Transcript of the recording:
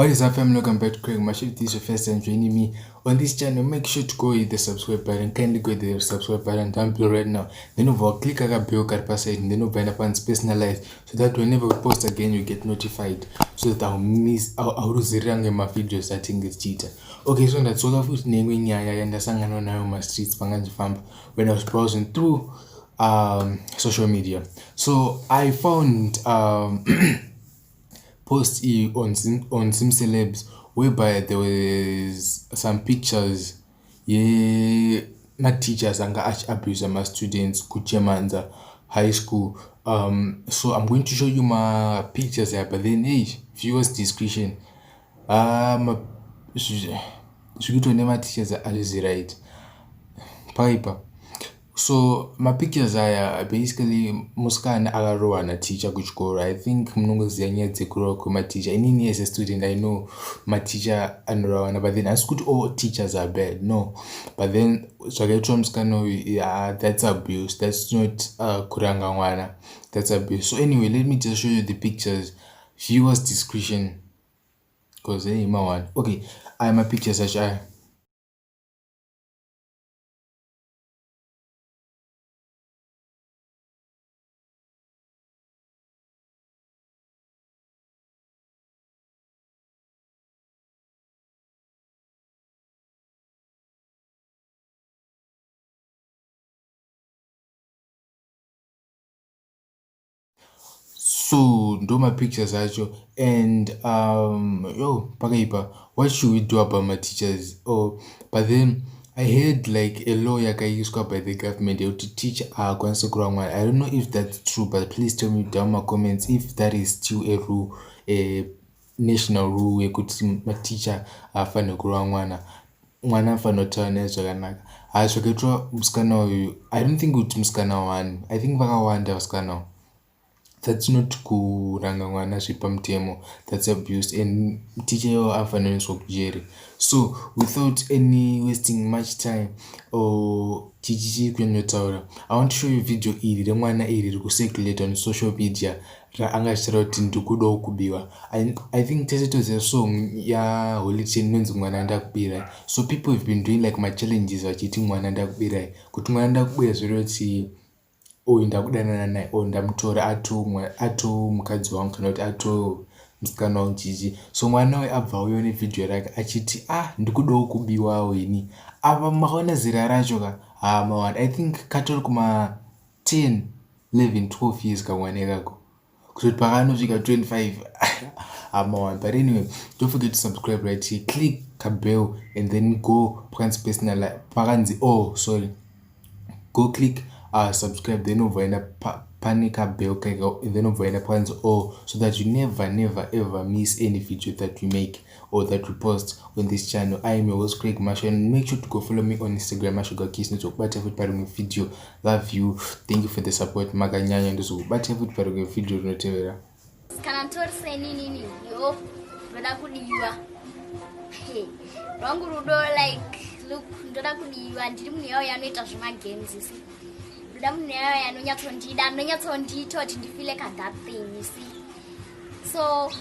What is up, family? Welcome back to Craig Mash. If this is your first time joining me on this channel, make sure to go hit the subscribe button. Kindly go hit the subscribe button down below right now. Then over click the bell side and then over and personalize so that whenever we post again, you get notified. So that I'll lose my videos starting this cheater. Okay, so that's all of it. Naming and the sang on my streets when I was browsing through social media. So I found post on some celebs whereby there was some pictures my teachers anga abuse my students kuchemanza high school. So I'm going to show you my pictures here, but then viewers discretion. Zvikutoone my teachers are right piper. So my pictures are basically muskana agarowana teacher kuchikoro. I think mnongoziya nyaya dzekurowa kwema teacher. Inini as a student I know my teacher anorawana, but then as good all teachers are bad. No. But then zvakaitwa musikana uyu, that's abuse. That's not kuranga mwana. That's abuse. So anyway, let me just show you the pictures. Viewers discretion. Because my one. Okay, my pictures are so ndo my pictures acho. And pakaipa, what should we do about my teachers? But then I heard like a lawyer kaiswa by the government to teach kwanisa kurwa mwana. I don't know if that's true, but please tell me down my comments if that is still a rule, a national rule wekuti teacher afane kurwa mwana afanotaura zvakanaka. Zvakaitwa musikana uyu, I don't think kuti musikana one, I think vakawanda vasikana. That's not kuranga mwana zvepamutemo. That's abuse, and teacher yo afanoiswa kujeri. So without any wasting much time chichichi kunotaura, I want to show you video iri remwana iri rikucirculate on social media raanga achitaura kuti ndikudawo kubiwa. I think tesitoziva song yaHoly inonzi mwana ndakubirai. So people have been doing like my challenges vachiti mwana ndakubirai, kuti mwana ndakubira zvireva kuti ndakudanana naye ndamutora ato mukadzi wangu kana kuti ato musikana wangu chichi. So mwana we abva uyo nevideo rake achiti ndikudawo kubiwawo ini. Apa makaona zera racho ka mawanda. I think katori kuma 10 11 12 years kamwana ikako kusoti pakanosvika 25 mawanda. But anyway, don't forget to subscribe right here, click the bell and then go pakanzi pakanzi go click subscribe, then over in a panic bell, and then over in a pakanzi so that you never ever miss any video that we make or that we post on this channel. I am your host Craig Mash, and make sure to go follow me on Instagram Mashuga Network. But every part of my video, love you, thank you for the support. Maganyanya ndo so but every part of my video notevera kana ntorse nini yo ndoda kudiwa wangu rudo like look ndoda kudiwa ndiri munhu yawo yanoita zvema games isi ndoda munhu yawo yanonyatsondida anonyatsondita kuti ndifile ka that thing you see. So